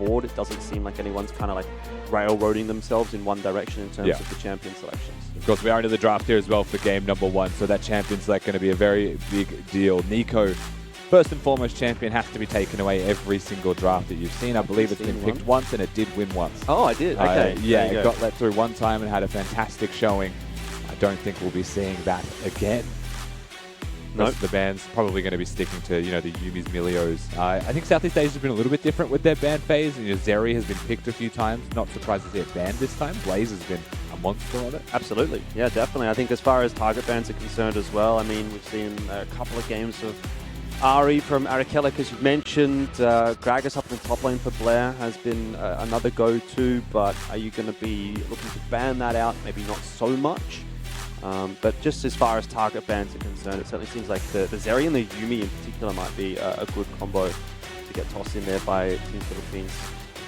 board. It doesn't seem like anyone's kind of like railroading themselves in one direction in terms of the champion selections. Of course, we are into the draft here as well for game number 1, so that champion select going to be a very big deal. Nico, first and foremost, champion has to be taken away every single draft that you've seen. I believe it's been picked once, and it did win once. Oh, I did? Okay. Yeah, it got let through one time and had a fantastic showing. I don't think we'll be seeing that again. Nope. The band's probably going to be sticking to, you know, the Yumi's, Milios. I think Southeast Asia's been a little bit different with their ban phase. And, you know, Zeri has been picked a few times. Not surprised to see it banned this time. Blaze has been a monster on it. Absolutely. Yeah, definitely. I think as far as target bans are concerned as well, I mean, we've seen a couple of games of Ari from Arakelek, as you mentioned. Gragas up in the top lane for Blair has been another go-to, but are you going to be looking to ban that out? Maybe not so much. But just as far as target bans are concerned, it certainly seems like the Zeri and the Yumi in particular might be a good combo to get tossed in there by Team Philippines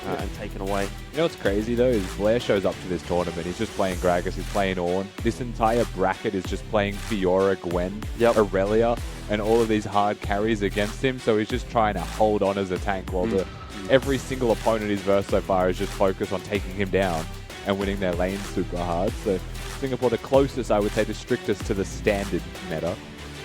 and taken away. You know what's crazy though is Blair shows up to this tournament. He's just playing Gragas, he's playing Ornn. This entire bracket is just playing Fiora, Gwen, Aurelia, and all of these hard carries against him. So he's just trying to hold on as a tank while every single opponent he's versed so far is just focused on taking him down and winning their lane super hard. So Singapore, the closest, I would say, the strictest to the standard meta.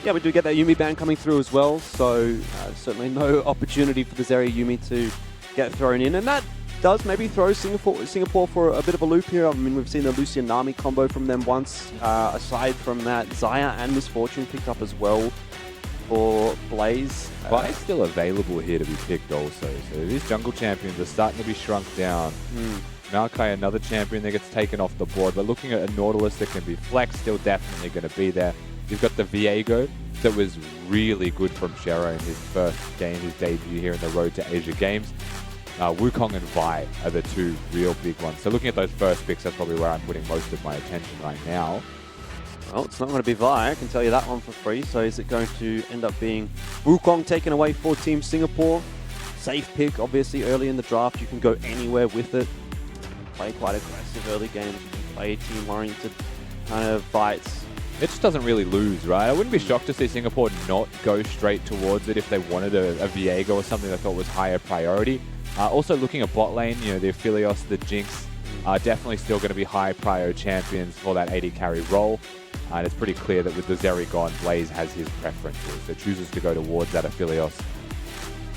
Yeah, we do get that Yumi ban coming through as well, so certainly no opportunity for the Zeri Yumi to get thrown in, and that does maybe throw Singapore for a bit of a loop here. I mean, we've seen the Lucian Nami combo from them once. Aside from that, Zaya and Misfortune picked up as well for Blaze. Vi's still available here to be picked also, so these jungle champions are starting to be shrunk down. Maokai, another champion that gets taken off the board. We're looking at a Nautilus that can be flexed, still definitely going to be there. You've got the Viego that was really good from Shero in his first game, his debut here in the Road to Asia Games. Wukong and Vi are the two real big ones. So looking at those first picks, that's probably where I'm putting most of my attention right now. Well, it's not going to be Vi, I can tell you that one for free. So is it going to end up being Wukong taken away for Team Singapore? Safe pick, obviously, early in the draft. You can go anywhere with it. Play quite aggressive early games. You can play team-oriented kind of fights. It just doesn't really lose, right? I wouldn't be shocked to see Singapore not go straight towards it if they wanted a Viego or something they thought was higher priority. Also looking at bot lane, you know, the Aphelios, the Jinx are definitely still going to be high prio champions for that 80 carry role. And it's pretty clear that with the Zeri gone, Blaze has his preferences. So chooses to go towards that Aphelios.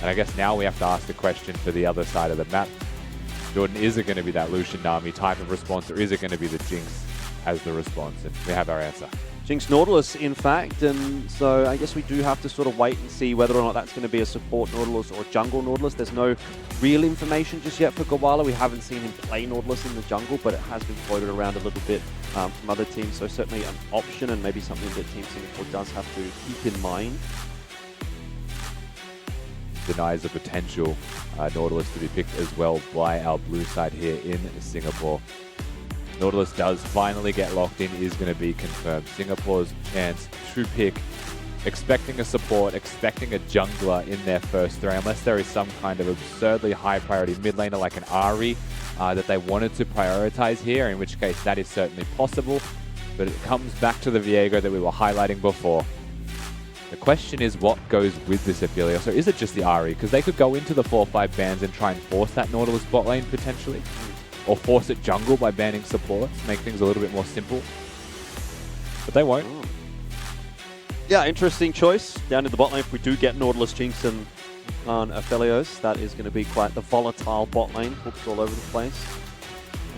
And I guess now we have to ask the question for the other side of the map. Jordan, is it going to be that Lucian Nami type of response, or is it going to be the Jinx as the response? And we have our answer. Jinx Nautilus, in fact, and so I guess we do have to sort of wait and see whether or not that's going to be a support Nautilus or jungle Nautilus. There's no real information just yet for Gawala. We haven't seen him play Nautilus in the jungle, but it has been floated around a little bit from other teams, so certainly an option and maybe something that Team Singapore does have to keep in mind. Denies the potential Nautilus to be picked as well by our blue side here in Singapore. Nautilus does finally get locked in, is going to be confirmed. Singapore's chance to pick, expecting a support, expecting a jungler in their first three, unless there is some kind of absurdly high priority mid laner like an Ari that they wanted to prioritize here, in which case that is certainly possible. But it comes back to the Viego that we were highlighting before. The question is what goes with this Aphelios, or is it just the Ari? Because they could go into the 4-5 bans and try and force that Nautilus bot lane potentially. Or force it jungle by banning supports, make things a little bit more simple. But they won't. Yeah, interesting choice. Down in the bot lane, if we do get Nautilus, Jinx, and Aphelios, that is going to be quite the volatile bot lane. Hooks all over the place.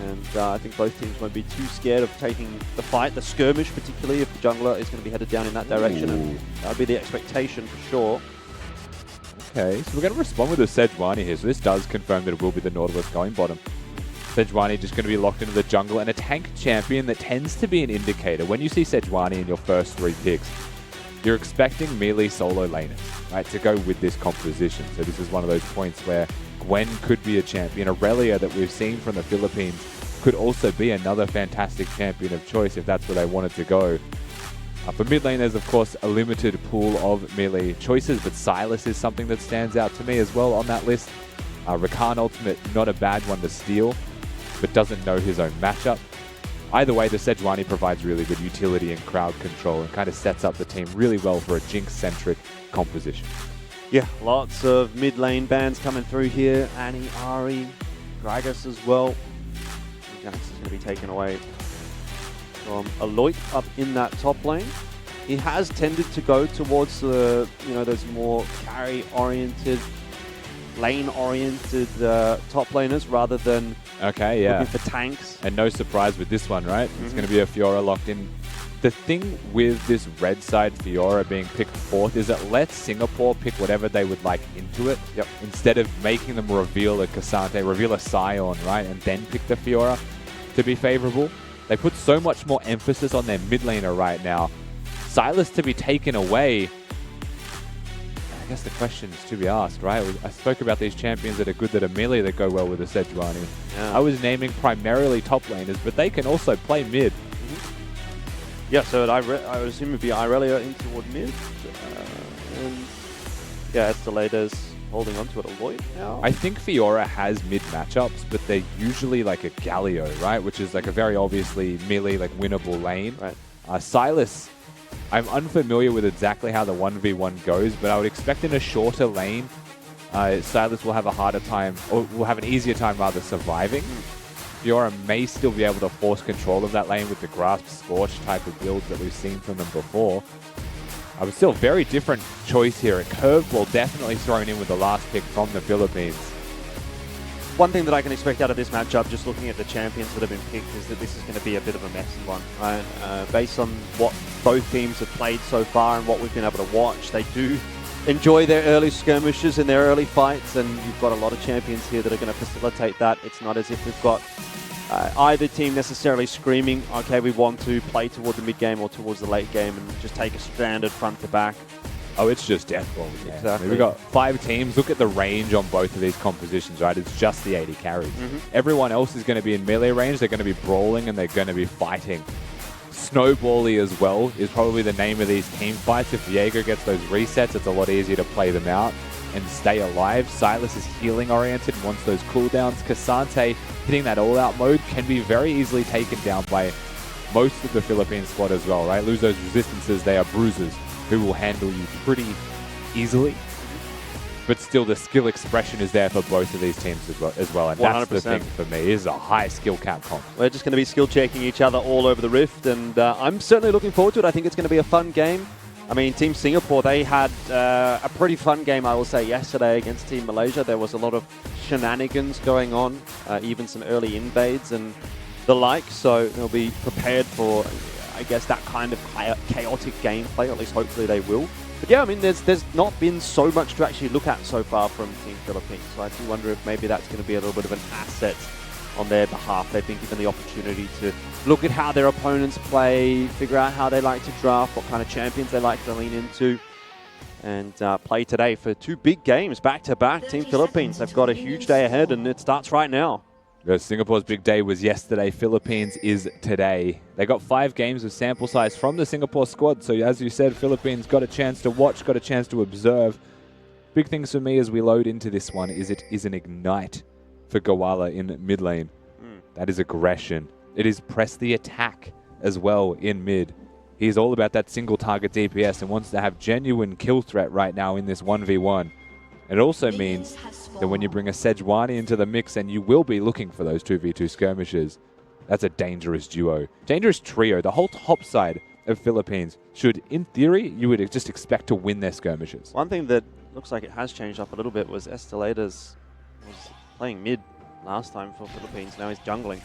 And I think both teams won't be too scared of taking the fight, the skirmish particularly, if the jungler is going to be headed down in that direction. And that would be the expectation for sure. Okay, so we're going to respond with a Sejuani here. So this does confirm that it will be the Nautilus going bottom. Sejuani just going to be locked into the jungle, and a tank champion that tends to be an indicator. When you see Sejuani in your first three picks, you're expecting melee solo laners, right, to go with this composition. So this is one of those points where Gwen could be a champion. Aurelia that we've seen from the Philippines could also be another fantastic champion of choice if that's where they wanted to go. For mid lane, there's of course a limited pool of melee choices, but Sylas is something that stands out to me as well on that list. Rakan Ultimate, not a bad one to steal, but doesn't know his own matchup. Either way, the Sejuani provides really good utility and crowd control and kind of sets up the team really well for a Jinx-centric composition. Yeah, lots of mid lane bans coming through here. Annie, Ari, Gragas as well. Gax is going to be taken away from Aloit up in that top lane. He has tended to go towards the, those more carry-oriented, lane-oriented top laners rather than looking for tanks. And no surprise with this one, right? It's going to be a Fiora locked in. The thing with this red side Fiora being picked fourth is it lets Singapore pick whatever they would like into it. Yep. Instead of making them reveal a Cassante, reveal a Scion, right? And then pick the Fiora to be favorable. They put so much more emphasis on their mid laner right now. Silas to be taken away. I guess the question is to be asked, right? I spoke about these champions that are good, that are melee, that go well with the Sejuani. Yeah. I was naming primarily top laners, but they can also play mid. Yeah, so I would assume it'd be Irelia in toward mid. And yeah, Estelader's holding on to it a lot now. I think Fiora has mid matchups, but they're usually like a Galio, right? Which is like a very obviously melee, like winnable lane. Right. Silas, I'm unfamiliar with exactly how the 1v1 goes, but I would expect in a shorter lane, Silas will have a harder time, or will have an easier time rather surviving. Fiora may still be able to force control of that lane with the Grasp Scorch type of builds that we've seen from them before. I was still a very different choice here. A curveball definitely thrown in with the last pick from the Philippines. One thing that I can expect out of this matchup, just looking at the champions that have been picked, is that this is going to be a bit of a messy one. Right? Based on what both teams have played so far and what we've been able to watch, they do enjoy their early skirmishes and their early fights, and you've got a lot of champions here that are going to facilitate that. It's not as if we've got either team necessarily screaming, okay, we want to play toward the mid game or towards the late game and just take a standard front to back. Oh, it's just death balls. Yeah. Exactly. We've got 5 teams. Look at the range on both of these compositions, right? It's just the 80 carries. Everyone else is going to be in melee range. They're going to be brawling and they're going to be fighting. Snowbally as well is probably the name of these team fights. If Viego gets those resets, it's a lot easier to play them out and stay alive. Silas is healing oriented and wants those cooldowns. Cassante hitting that all-out mode can be very easily taken down by most of the Philippine squad as well, right? Lose those resistances, they are bruisers who will handle you pretty easily. But still, the skill expression is there for both of these teams as well. And 100%. That's the thing for me, is a high skill cap comp. We're just going to be skill checking each other all over the Rift, and I'm certainly looking forward to it. I think it's going to be a fun game. I mean, Team Singapore, they had a pretty fun game, I will say, yesterday against Team Malaysia. There was a lot of shenanigans going on, even some early invades and the like, so they'll be prepared for, I guess, that kind of chaotic gameplay, or at least hopefully they will. But yeah, I mean, there's not been so much to actually look at so far from Team Philippines, so I do wonder if maybe that's going to be a little bit of an asset on their behalf. They've been given the opportunity to look at how their opponents play, figure out how they like to draft, what kind of champions they like to lean into, and play today for 2 big games back-to-back. Team Philippines, they've got a huge day ahead, and it starts right now. Singapore's big day was yesterday. Philippines is today. They got 5 games of sample size from the Singapore squad. So as you said, Philippines got a chance to watch, got a chance to observe. Big things for me as we load into this one is it is an ignite for Gawala in mid lane. That is aggression. It is press the attack as well in mid. He's all about that single target DPS and wants to have genuine kill threat right now in this 1v1. It also means that when you bring a Sejuani into the mix, and you will be looking for those 2v2 skirmishes, that's a dangerous duo. Dangerous trio. The whole top side of Philippines should, in theory, you would just expect to win their skirmishes. One thing that looks like it has changed up a little bit was Estelader's was playing mid last time for Philippines. Now he's jungling.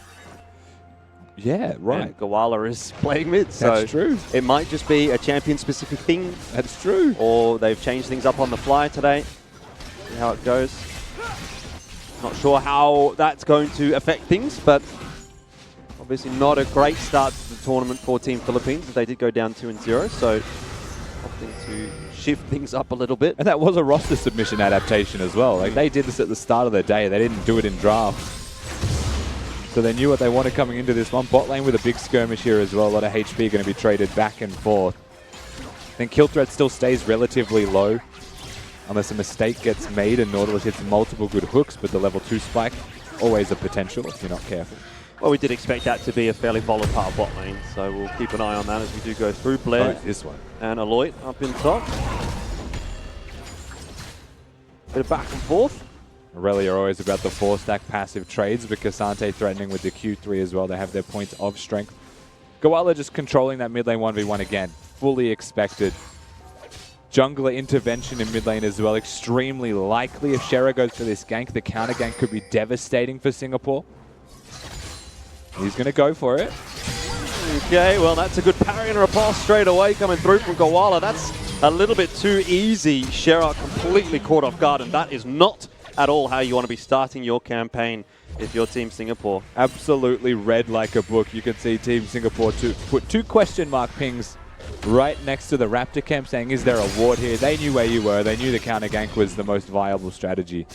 Yeah, right. And Gawala is playing mid. So that's true. It might just be a champion-specific thing. That's true. Or they've changed things up on the fly today. See how it goes. Not sure how that's going to affect things, but obviously not a great start to the tournament for Team Philippines. They did go down 2-0, so opting to shift things up a little bit. And that was a roster submission adaptation as well. Like, they did this at the start of the day. They didn't do it in draft. So they knew what they wanted coming into this one. Bot lane with a big skirmish here as well. A lot of HP going to be traded back and forth. Then kill threat still stays relatively low, unless a mistake gets made and Nautilus hits multiple good hooks, but the level 2 spike, always a potential if you're not careful. Well, we did expect that to be a fairly volatile bot lane, so we'll keep an eye on that as we do go through. Blair this one. and Aloit up in top. Bit of back and forth. Aurelia are always about the 4-stack passive trades, but Cassante threatening with the Q3 as well. They have their points of strength. Goala just controlling that mid lane 1v1 again. Fully expected. Jungler intervention in mid lane as well. Extremely likely. If Shera goes for this gank, the counter gank could be devastating for Singapore. He's going to go for it. Okay, well, that's a good parry and riposte straight away coming through from Goala. That's a little bit too easy. Shera completely caught off guard, and that is not at all how you want to be starting your campaign if you're Team Singapore. Absolutely read like a book. You can see Team Singapore put 2 question mark pings right next to the Raptor camp saying, is there a ward here? They knew where you were. They knew the counter gank was the most viable strategy.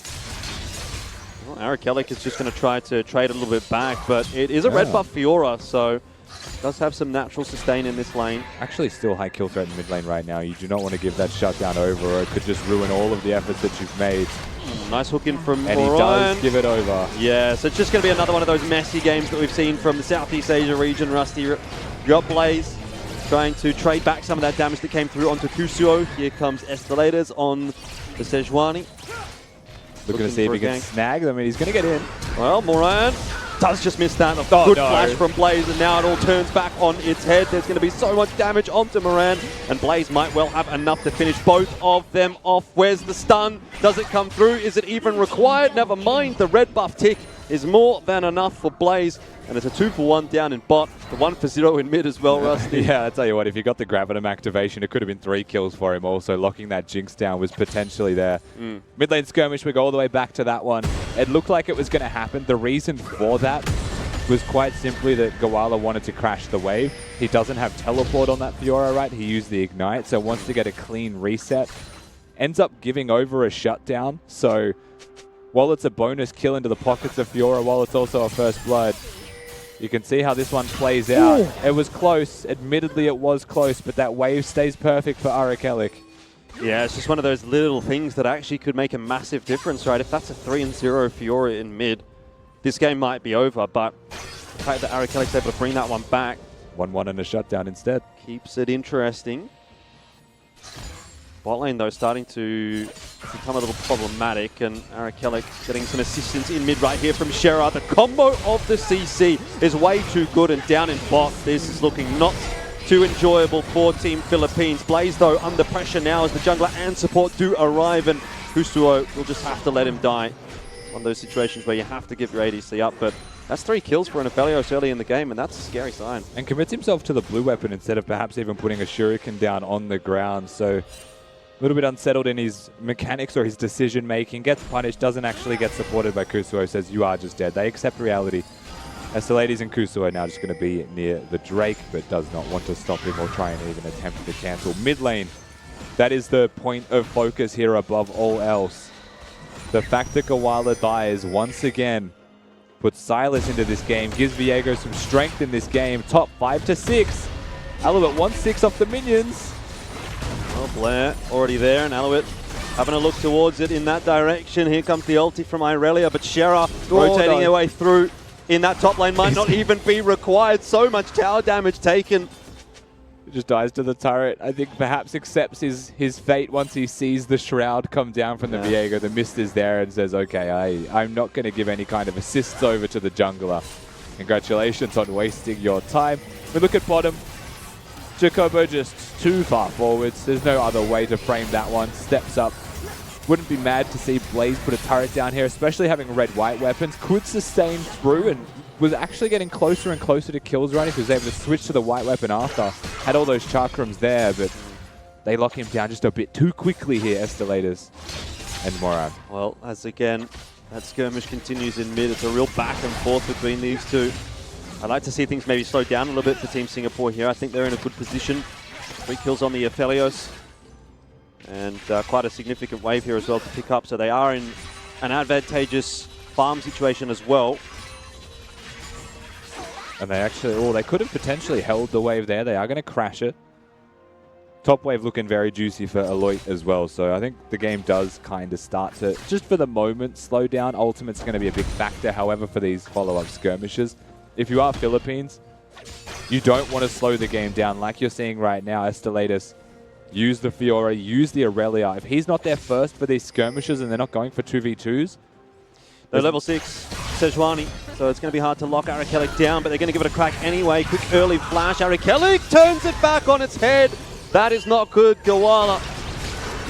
Well, Arakelic is just going to try to trade a little bit back, but it is a red buff Fiora, so does have some natural sustain in this lane. Actually still high kill threat in mid lane right now. You do not want to give that shutdown over, or it could just ruin all of the efforts that you've made. Nice hook in from And Orion. he does give it over. Yeah, so it's just going to be another one of those messy games that we've seen from the Southeast Asia region. Rusty, you got Blaze trying to trade back some of that damage that came through onto Kusuo. Here comes Estelators on the Sejuani. Looking to see if he can snag. I mean, he's going to get in. Well, Moran does just miss that. A good flash from Blaze, and now it all turns back on its head. There's going to be so much damage onto Moran, and Blaze might well have enough to finish both of them off. Where's the stun? Does it come through? Is it even required? Never mind. The red buff tick is more than enough for Blaze, and it's a 2-for-1 down in bot. The 1-for-0 in mid as well, Rusty. Yeah, I'll tell you what, if you got the Gravitum activation, it could have been 3 kills for him also. Locking that Jinx down was potentially there. Mid lane skirmish, we go all the way back to that one. It looked like it was going to happen. The reason for that was quite simply that Goala wanted to crash the wave. He doesn't have teleport on that Fiora, right? He used the Ignite, so wants to get a clean reset. Ends up giving over a shutdown, so while it's a bonus kill into the pockets of Fiora, while it's also a first blood, you can see how this one plays out. Ooh. It was close. Admittedly, it was close, but that wave stays perfect for Arakelic. Yeah, it's just one of those little things that actually could make a massive difference, right? If that's a 3-0 Fiora in mid, this game might be over, but the fact that Arakelic's able to bring that one back. 1-1 and a shutdown instead. Keeps it interesting. Bot lane, though, starting to become a little problematic, and Arakelic getting some assistance in mid right here from Shera. The combo of the CC is way too good, and down in bot, this is looking not too enjoyable for Team Philippines. Blaze, though, under pressure now as the jungler and support do arrive, and Kusuo will just have to let him die. One of those situations where you have to give your ADC up, but that's 3 kills for an Aphelios early in the game, and that's a scary sign. And commits himself to the blue weapon instead of perhaps even putting a shuriken down on the ground, so a little bit unsettled in his mechanics or his decision making. Gets punished, doesn't actually get supported by Kusuo, says you are just dead. They accept reality. Estelades and Kusuo now just going to be near the Drake, but does not want to stop him or try and even attempt to cancel. Mid lane, that is the point of focus here above all else. The fact that Goala dies once again puts Silas into this game, gives Viego some strength in this game. Top 5 to 6. Alouette 1-6 off the minions. Well, Blair already there, and Alouette having a look towards it in that direction. Here comes the ulti from Irelia, but Shera rotating their way through in that top lane might not even be required. So much tower damage taken. He just dies to the turret. I think perhaps accepts his fate once he sees the shroud come down from the Viego. The mist is there and says, okay, I'm not going to give any kind of assists over to the jungler. Congratulations on wasting your time. We look at bottom. Jacobo just too far forwards. There's no other way to frame that one. Steps up. Wouldn't be mad to see Blaze put a turret down here, especially having red-white weapons. Could sustain through and was actually getting closer and closer to kills running. He was able to switch to the white weapon after. Had all those chakrams there, but they lock him down just a bit too quickly here, Estelators and Moran. Well, as again, that skirmish continues in mid. It's a real back and forth between these two. I'd like to see things maybe slow down a little bit for Team Singapore here. I think they're in a good position. 3 kills on the Aphelios. And quite a significant wave here as well to pick up. So they are in an advantageous farm situation as well. And they actually, they could have potentially held the wave there. They are going to crash it. Top wave looking very juicy for Aloy as well. So I think the game does kind of start to, just for the moment, slow down. Ultimate's going to be a big factor, however, for these follow-up skirmishes. If you are Philippines, you don't want to slow the game down like you're seeing right now. Estelators use the Fiora, use the Aurelia. If he's not there first for these skirmishes and they're not going for 2v2s. They're level 6, Sejuani, so it's going to be hard to lock Arakelik down, but they're going to give it a crack anyway. Quick early flash. Arakelik turns it back on its head. That is not good. Gawala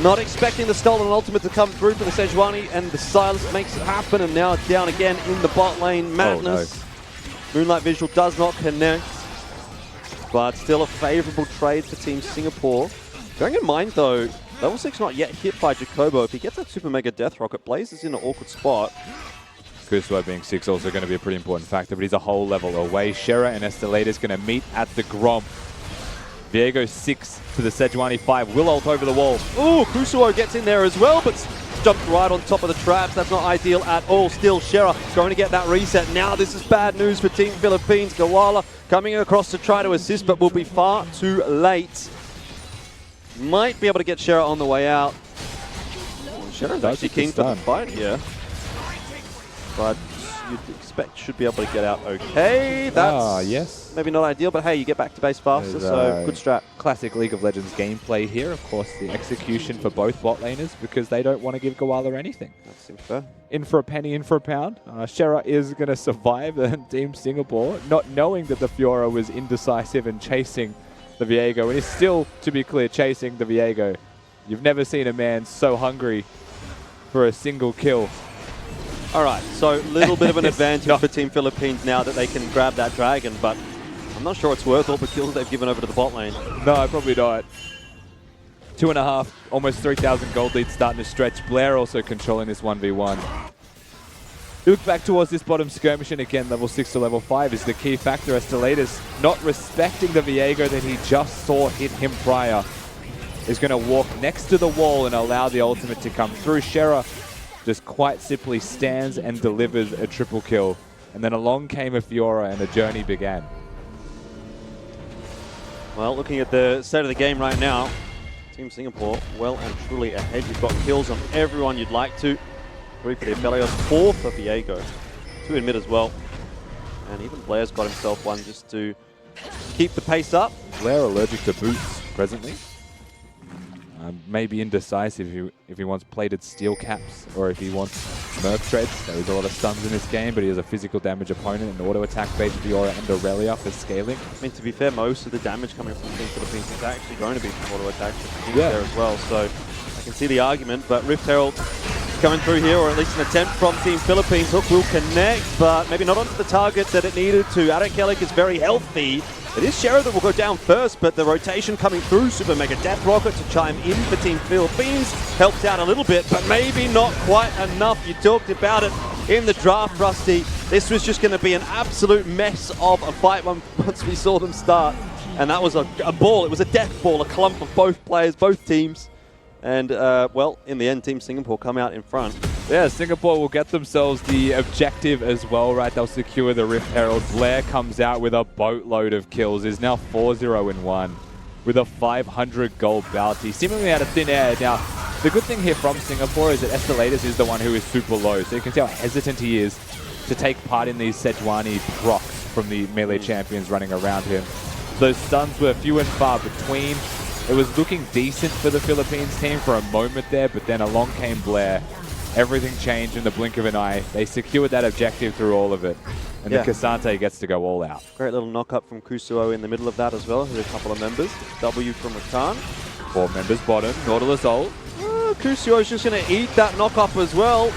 not expecting the stolen ultimate to come through for the Sejuani, and the Silas makes it happen, and now it's down again in the bot lane. Madness. Oh, no. Moonlight Visual does not connect, but still a favorable trade for Team Singapore. Bearing in mind, though, level 6 not yet hit by Jacobo. If he gets that Super Mega Death Rocket, Blaze is in an awkward spot. Kusuo being 6 also going to be a pretty important factor, but he's a whole level away. Shera and Estelatus going to meet at the Grom. Viego 6 to the Sejuani 5. Will ult over the wall. Ooh, Kusuo gets in there as well, but jumped right on top of the traps. That's not ideal at all. Still, Shera going to get that reset. Now this is bad news for Team Philippines. Gawala coming across to try to assist, but will be far too late. Might be able to get Shera on the way out. Shera's actually keen for the fight here. But you'd expect should be able to get out okay. That's yes. Maybe not ideal, but hey, you get back to base faster, so good strat. Classic League of Legends gameplay here. Of course, the execution for both bot laners because they don't want to give Gawala anything. That seems fair. In for a penny, in for a pound. Shera is going to survive Team Singapore, not knowing that the Fiora was indecisive and chasing the Viego, and is still, to be clear, chasing the Viego. You've never seen a man so hungry for a single kill. All right, so a little bit of an advantage for Team Philippines now that they can grab that dragon, but I'm not sure it's worth all the kills they've given over to the bot lane. No, probably not. 2.5, almost 3,000 gold lead starting to stretch. Blair also controlling this 1v1. Look back towards this bottom skirmish, and again, level 6 to level 5 is the key factor. Estelatus, not respecting the Viego that he just saw hit him prior, is going to walk next to the wall and allow the ultimate to come through. Shera just quite simply stands and delivers a triple kill. And then along came a Fiora and the journey began. Well, looking at the state of the game right now, Team Singapore well and truly ahead. You've got kills on everyone you'd like to. 3 for the Aphelios, 4 for Viego, 2 in mid as well. And even Blair's got himself one just to keep the pace up. Blair allergic to boots presently. Maybe indecisive if he wants plated steel caps or if he wants Merc treads. There's a lot of stuns in this game, but he has a physical damage opponent and auto attack based Fiora and Aurelia for scaling. I mean, to be fair, most of the damage coming from Team Philippines is actually going to be from auto attack there as well. So I can see the argument, but Rift Herald coming through here, or at least an attempt from Team Philippines. Hook will connect, but maybe not onto the target that it needed to. Arakelik is very healthy. It is Shera that will go down first, but the rotation coming through, Super Mega Death Rocket to chime in for Team Philippines helps out a little bit, but maybe not quite enough. You talked about it in the draft, Rusty. This was just going to be an absolute mess of a fight once we saw them start. And that was a ball. It was a death ball, a clump of both players, both teams. And, well, in the end, Team Singapore come out in front. Yeah, Singapore will get themselves the objective as well, right? They'll secure the Rift Herald. Blair comes out with a boatload of kills. Is now 4-0-1 with a 500 gold bounty, seemingly out of thin air. Now, the good thing here from Singapore is that Estelatus is the one who is super low, so you can see how hesitant he is to take part in these Sejuani procs from the melee champions running around him. Those stuns were few and far between. It was looking decent for the Philippines team for a moment there, but then along came Blair. Everything changed in the blink of an eye. They secured that objective through all of it. And the Cassante gets to go all out. Great little knock-up from Kusuo in the middle of that as well. There's a couple of members. W from Rakan. 4 members bottom. Nautilus ult. Kusuo's just going to eat that knock-up as well.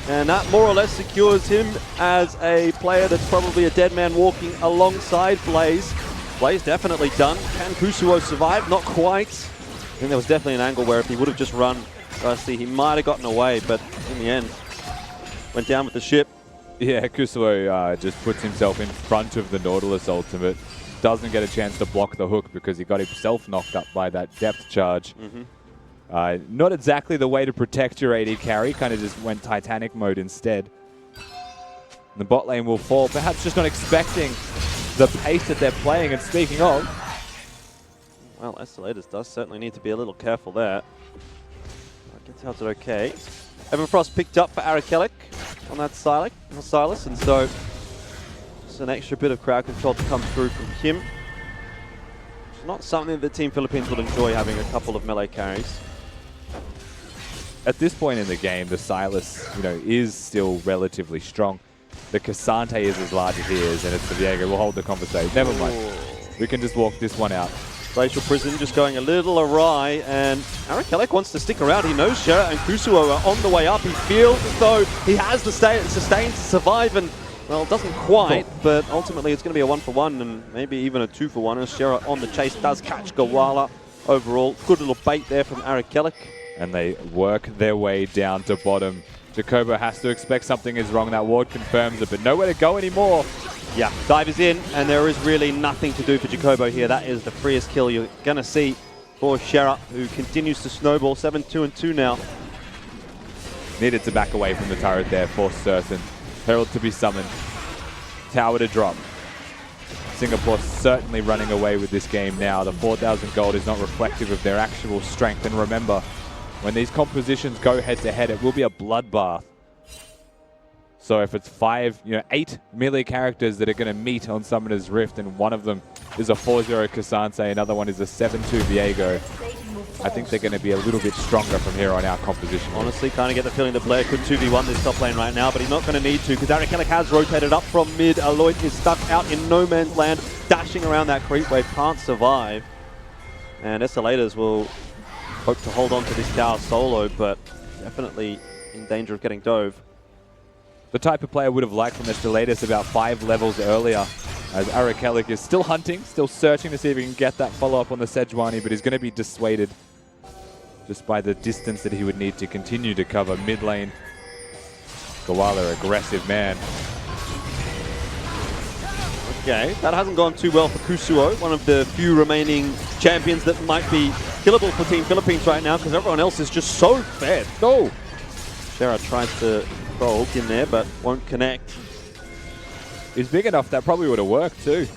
And that more or less secures him as a player that's probably a dead man walking alongside Blaze. Blaze definitely done. Can Kusuo survive? Not quite. I think there was definitely an angle where if he would have just run Rusty, he might have gotten away, but in the end, went down with the ship. Yeah, Kusuo just puts himself in front of the Nautilus ultimate. Doesn't get a chance to block the hook because he got himself knocked up by that depth charge. Not exactly the way to protect your AD carry, kind of just went Titanic mode instead. The bot lane will fall, perhaps just not expecting the pace that they're playing. And speaking of... Well, Estelatus does certainly need to be a little careful there. Gets out it okay. Evan Frost picked up for Arakelik on that Silas, and so just an extra bit of crowd control to come through from him. not something that Team Philippines would enjoy, having a couple of melee carries. At this point in the game, the Silas, is still relatively strong. The Cassante is as large as he is, and it's the Viego. We'll hold the conversation. Never mind. We can just walk this one out. Glacial Prison just going a little awry, and Arakelek wants to stick around. He knows Shera and Kusuo are on the way up. He feels as though he has the sustain to survive, and, well, doesn't quite, but ultimately it's going to be a 1-for-1 and maybe even a 2-for-1 as Shera on the chase does catch Gawala. Overall, good little bait there from Arakelek. And they work their way down to bottom. Jacobo has to expect something is wrong. That ward confirms it, but nowhere to go anymore. Yeah, dive is in, and there is really nothing to do for Jacobo here. That is the freest kill you're going to see for Shera, who continues to snowball. 7-2-2 now. Needed to back away from the turret there for certain. Herald to be summoned. Tower to drop. Singapore certainly running away with this game now. The 4,000 gold is not reflective of their actual strength. And remember, when these compositions go head-to-head, it will be a bloodbath. So if it's 8 melee characters that are going to meet on Summoner's Rift, and one of them is a 4-0 Cassante, another one is a 7-2 Viego, I think they're going to be a little bit stronger from here on out composition. Honestly, kind of get the feeling that Blair could 2v1 this top lane right now, but he's not going to need to, because Arakelek has rotated up from mid. Aloy is stuck out in no man's land, dashing around that creep wave, can't survive. And Escalators will hope to hold on to this tower solo, but definitely in danger of getting dove. The type of player would have liked from Escalators about 5 levels earlier, as Arakelek is still hunting, still searching to see if he can get that follow-up on the Sejuani, but he's going to be dissuaded just by the distance that he would need to continue to cover mid lane. Gawala, aggressive man. Okay, that hasn't gone too well for Kusuo, one of the few remaining champions that might be killable for Team Philippines right now, because everyone else is just so fed. Oh! Shera tries to throw a hook in there, but won't connect. He's big enough, that probably would have worked too.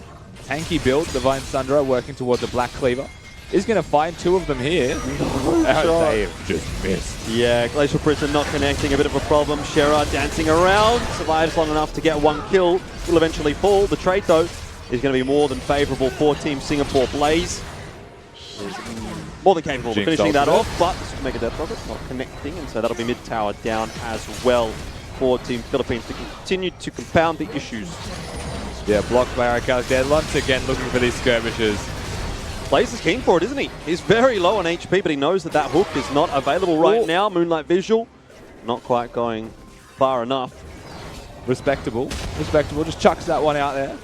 Tanky build, Divine Sundra working towards the Black Cleaver. He's going to find 2 of them here. They have just missed. Yeah, Glacial Prison not connecting, a bit of a problem. Shera dancing around, survives long enough to get 1 kill. Will eventually fall. The trade, though, is going to be more than favorable for Team Singapore. Blaze is more than capable of finishing that off, but this will make a death rocket, not connecting, and so that'll be mid tower down as well for Team Philippines to continue to compound the issues. Yeah, blocked by Arakelek there. Once again looking for these skirmishes. Blaze is keen for it, isn't he? He's very low on HP, but he knows that that hook is not available right now. Moonlight Visual, not quite going far enough. Respectable. Respectable. Just chucks that one out there.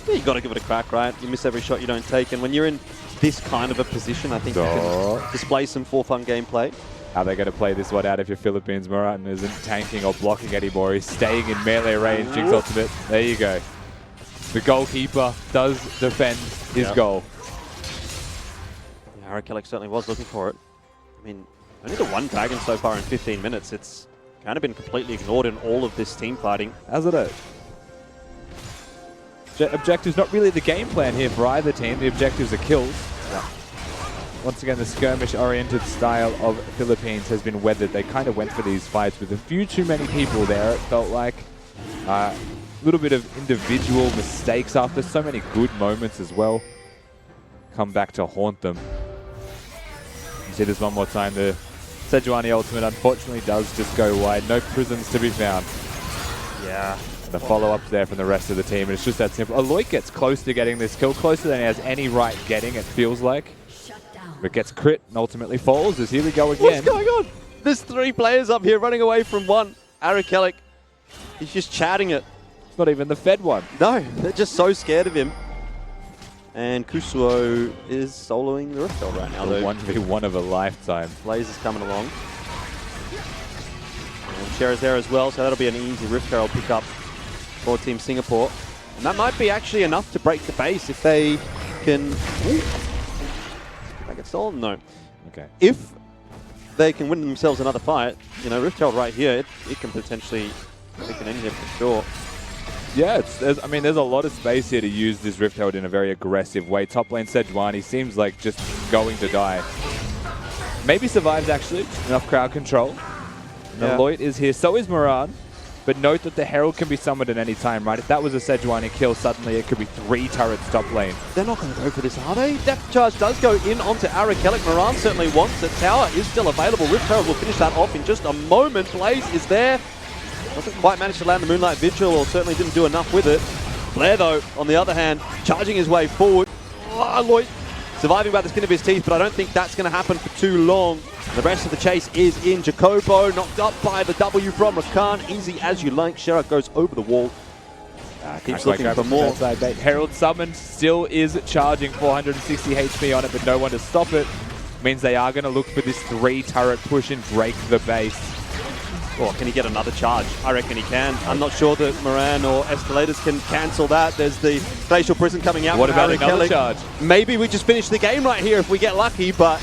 Yeah, you got to give it a crack, right? You miss every shot you don't take, and when you're in this kind of a position, I think you can display some for-fun gameplay. How are they going to play this one out if your Philippines Moran isn't tanking or blocking anymore? He's staying in melee range. Jinx ultimate. There you go. The goalkeeper does defend his goal. Yeah, Arakelek certainly was looking for it. I mean, only the 1 dragon so far in 15 minutes. It's kind of been completely ignored in all of this team fighting. Hasn't it? Objective's not really the game plan here for either team. The objectives are kills. Yeah. Once again, the skirmish-oriented style of Philippines has been weathered. They kind of went for these fights with a few too many people there, it felt like. A little bit of individual mistakes after so many good moments as well. Come back to haunt them. You see this one more time. The Sejuani ultimate unfortunately does just go wide. No prisons to be found. Yeah. The follow-ups there from the rest of the team. And it's just that simple. Aloy gets close to getting this kill, closer than he has any right getting, it feels like. But gets crit and ultimately falls as here we go again. What's going on? There's 3 players up here running away from 1. Arakelek, he's just chatting it. It's not even the fed one. No, they're just so scared of him. And Kusuo is soloing the Rift Herald right now, though. 1v1 of a lifetime. Blaze is coming along. And Shera's there as well, so that'll be an easy Rift Herald pickup for Team Singapore. And that might be actually enough to break the base if they can... Ooh. Did I get stolen? No. Okay. If they can win themselves another fight, you know, Rift Herald right here, it can potentially pick an end here for sure. Yeah, I mean, there's a lot of space here to use this Rift Herald in a very aggressive way. Top lane Sejuani seems like just going to die. Maybe survives, actually. Enough crowd control. Yeah. Aloy is here. So is Moran. But note that the Herald can be summoned at any time, right? If that was a Sejuani kill, suddenly it could be 3 turrets top lane. They're not going to go for this, are they? Depth charge does go in onto Arakelic. Moran certainly wants it. Tower is still available. Rift Herald will finish that off in just a moment. Blaze is there. Doesn't quite manage to land the Moonlight Vigil, or certainly didn't do enough with it. Blair, though, on the other hand, charging his way forward. Lloyd surviving by the skin of his teeth, but I don't think that's going to happen for too long. The rest of the chase is in. Jacobo knocked up by the W from Rakan. Easy as you like. Sherak goes over the wall. Keeps looking for more. Herald summoned, still is charging 460 HP on it, but no one to stop it. Means they are going to look for this 3 turret push and break the base. Or can he get another charge? I reckon he can. I'm not sure that Moran or Escalators can cancel that. There's the Facial Prison coming out. What about another charge? Maybe we just finish the game right here if we get lucky, but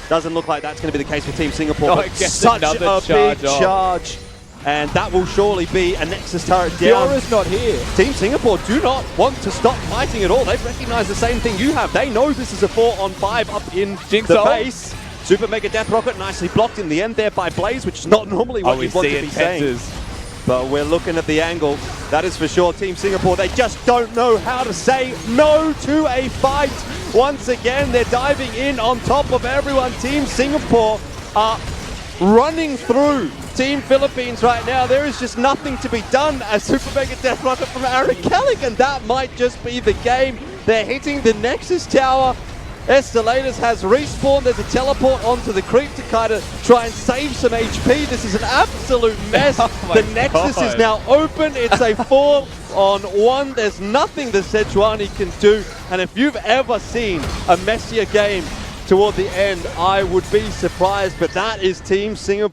doesn't look like that's going to be the case for Team Singapore. Oh, but such a big charge. And that will surely be a Nexus turret down. Fiora's not here. Team Singapore do not want to stop fighting at all. They've recognized the same thing you have. They know this is a 4-on-5 up in the base. Super Mega Death Rocket nicely blocked in the end there by Blaze, which is not normally what you'd want to be saying. But we're looking at the angle. That is for sure. Team Singapore, they just don't know how to say no to a fight. Once again, they're diving in on top of everyone. Team Singapore are running through Team Philippines right now. There is just nothing to be done as Super Mega Death Rocket from Arakelic, and that might just be the game. They're hitting the Nexus Tower. Estelators has respawned. There's a teleport onto the creep to kind of try and save some HP. This is an absolute mess. The Nexus is now open. It's a 4-on-1. There's nothing the Sejuani can do. And if you've ever seen a messier game toward the end, I would be surprised. But that is Team Singapore.